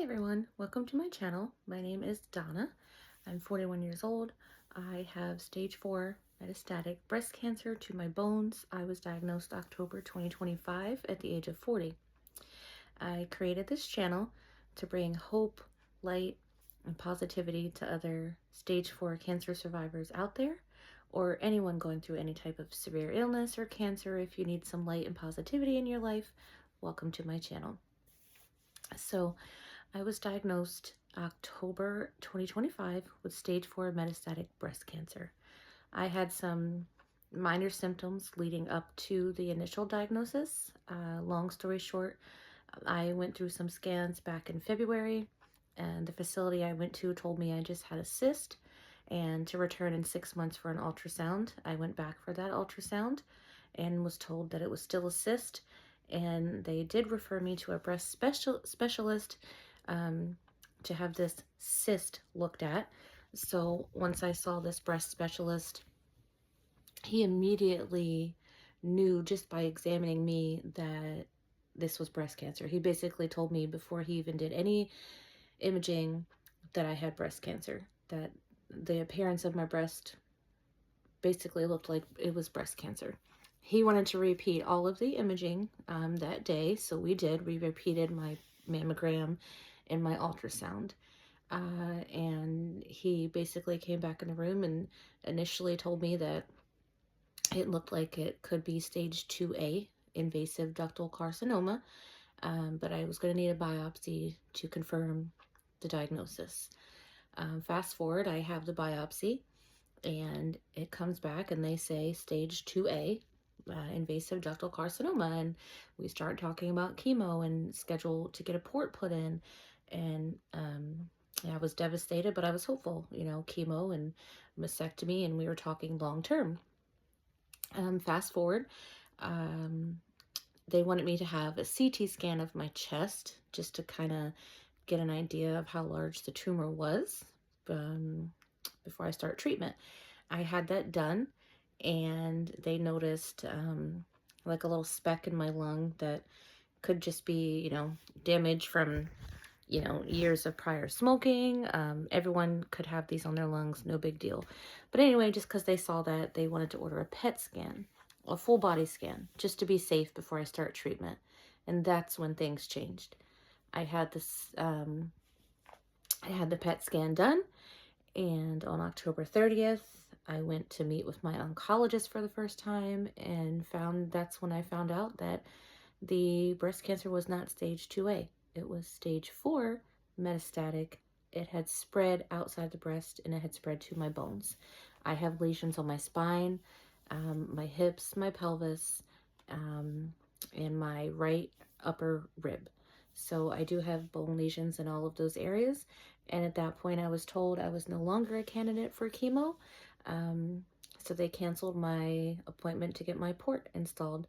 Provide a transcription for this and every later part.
Hi everyone, welcome to my channel. My name is Donna. I'm 41 years old. I have stage 4 metastatic breast cancer to my bones. I was diagnosed October 2025 at the age of 40. I created this channel to bring hope, light, and positivity to other stage 4 cancer survivors out there, or anyone going through any type of severe illness or cancer. If you need some light and positivity in your life, welcome to my channel. So I was diagnosed October 2025 with stage 4 metastatic breast cancer. I had some minor symptoms leading up to the initial diagnosis. Long story short, I went through some scans back in February, and the facility I went to told me I just had a cyst and to return in 6 months for an ultrasound. I went back for that ultrasound and was told that it was still a cyst, and they did refer me to a breast specialist to have this cyst looked at. So once I saw this breast specialist, he immediately knew just by examining me that this was breast cancer. He basically told me before he even did any imaging that I had breast cancer, that the appearance of my breast basically looked like it was breast cancer. He wanted to repeat all of the imaging that day, so we did. We repeated my mammogram and my ultrasound. And he basically came back in the room and initially told me that it looked like it could be stage 2A invasive ductal carcinoma, but I was going to need a biopsy to confirm the diagnosis. Fast forward, I have the biopsy and it comes back and they say stage 2A, invasive ductal carcinoma, and we start talking about chemo and schedule to get a port put in. And I was devastated, but I was hopeful, chemo and mastectomy, and we were talking long term. Fast forward, they wanted me to have a CT scan of my chest just to kind of get an idea of how large the tumor was before I start treatment. I had that done, and they noticed like a little speck in my lung that could just be, damage from, years of prior smoking. Everyone could have these on their lungs, no big deal. But anyway, just because they saw that, they wanted to order a PET scan, a full body scan, just to be safe before I start treatment. And that's when things changed. I had the PET scan done, and on October 30th, I went to meet with my oncologist for the first time, and that's when I found out that the breast cancer was not stage 2A. It was stage 4 metastatic. It had spread outside the breast, and it had spread to my bones. I have lesions on my spine, my hips, my pelvis, and my right upper rib. So I do have bone lesions in all of those areas. And at that point, I was told I was no longer a candidate for chemo. So they canceled my appointment to get my port installed.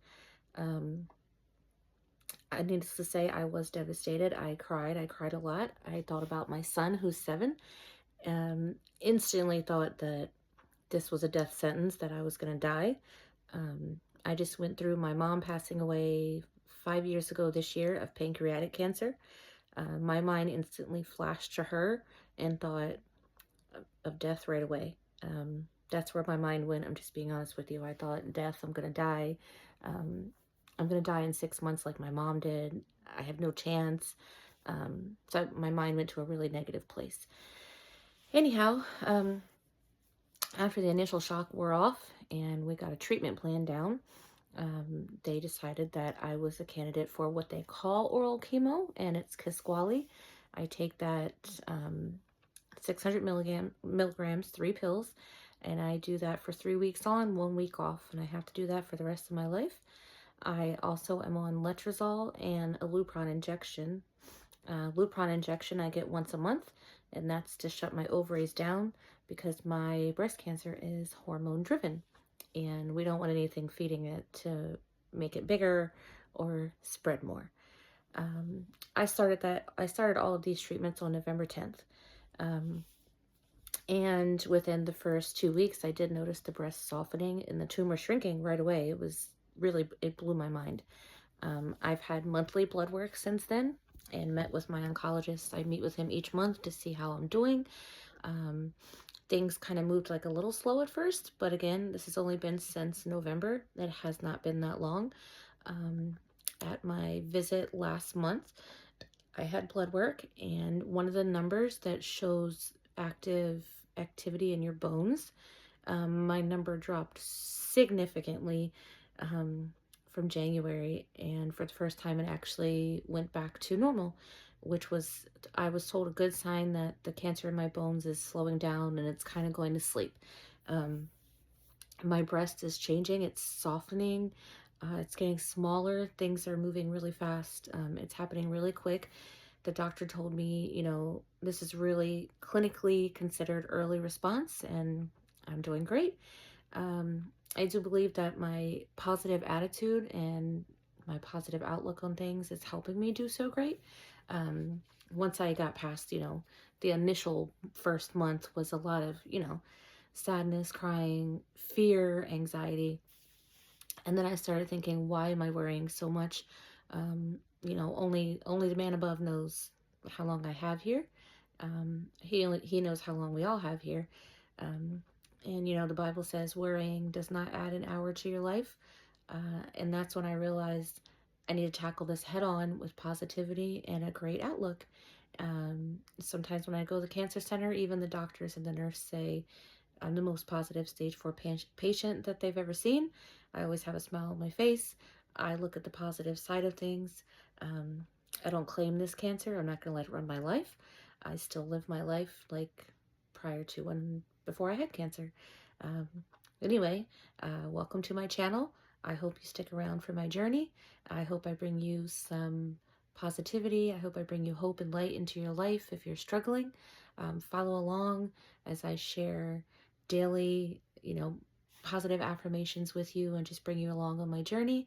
Needless to say, I was devastated. I cried a lot. I thought about my son, who's 7. Instantly thought that this was a death sentence, that I was going to die. I just went through my mom passing away 5 years ago this year of pancreatic cancer. My mind instantly flashed to her and thought of death right away. That's where my mind went. I'm just being honest with you. I thought death, I'm going to die. I'm going to die in 6 months like my mom did. I have no chance. So my mind went to a really negative place. Anyhow, after the initial shock wore off and we got a treatment plan down, they decided that I was a candidate for what they call oral chemo, and it's Kisqali. I take that 600 milligrams, 3 pills, and I do that for 3 weeks on, 1 week off, and I have to do that for the rest of my life. I also am on letrozole and a Lupron injection. Lupron injection I get once a month, and that's to shut my ovaries down because my breast cancer is hormone driven, and we don't want anything feeding it to make it bigger or spread more. I started all of these treatments on November 10th. And within the first 2 weeks, I did notice the breast softening and the tumor shrinking right away. It blew my mind. I've had monthly blood work since then. and met with my oncologist. I meet with him each month to see how I'm doing. Um, Things kind of moved like a little slow at first, but again, this has only been since November. It has not been that long. Um, at my visit last month, I had blood work, and one of the numbers that shows active activity in your bones, my number dropped significantly um, from January, and for the first time, it actually went back to normal, which was, I was told, a good sign that the cancer in my bones is slowing down and it's kind of going to sleep. Um, my breast is changing, it's softening, it's getting smaller, things are moving really fast, it's happening really quick. The doctor told me, this is really clinically considered early response, and I'm doing great. I do believe that my positive attitude and my positive outlook on things is helping me do so great. Um, Once I got past, the initial first month was a lot of, sadness, crying, fear, anxiety. And then I started thinking, why am I worrying so much? Only the man above knows how long I have here. He knows how long we all have here. Um, and the Bible says worrying does not add an hour to your life. And that's when I realized I need to tackle this head on with positivity and a great outlook. Sometimes when I go to the cancer center, even the doctors and the nurse say, I'm the most positive stage 4 patient that they've ever seen. I always have a smile on my face. I look at the positive side of things. Um, I don't claim this cancer. I'm not going to let it run my life. I still live my life like prior to before I had cancer. Um, anyway, welcome to my channel. I hope you stick around for my journey. I hope I bring you some positivity. I hope I bring you hope and light into your life if you're struggling. Follow along as I share daily, positive affirmations with you and just bring you along on my journey.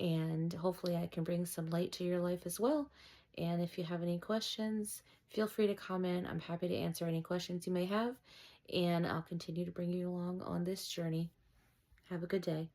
And hopefully I can bring some light to your life as well. And if you have any questions, feel free to comment. I'm happy to answer any questions you may have. And I'll continue to bring you along on this journey. Have a good day.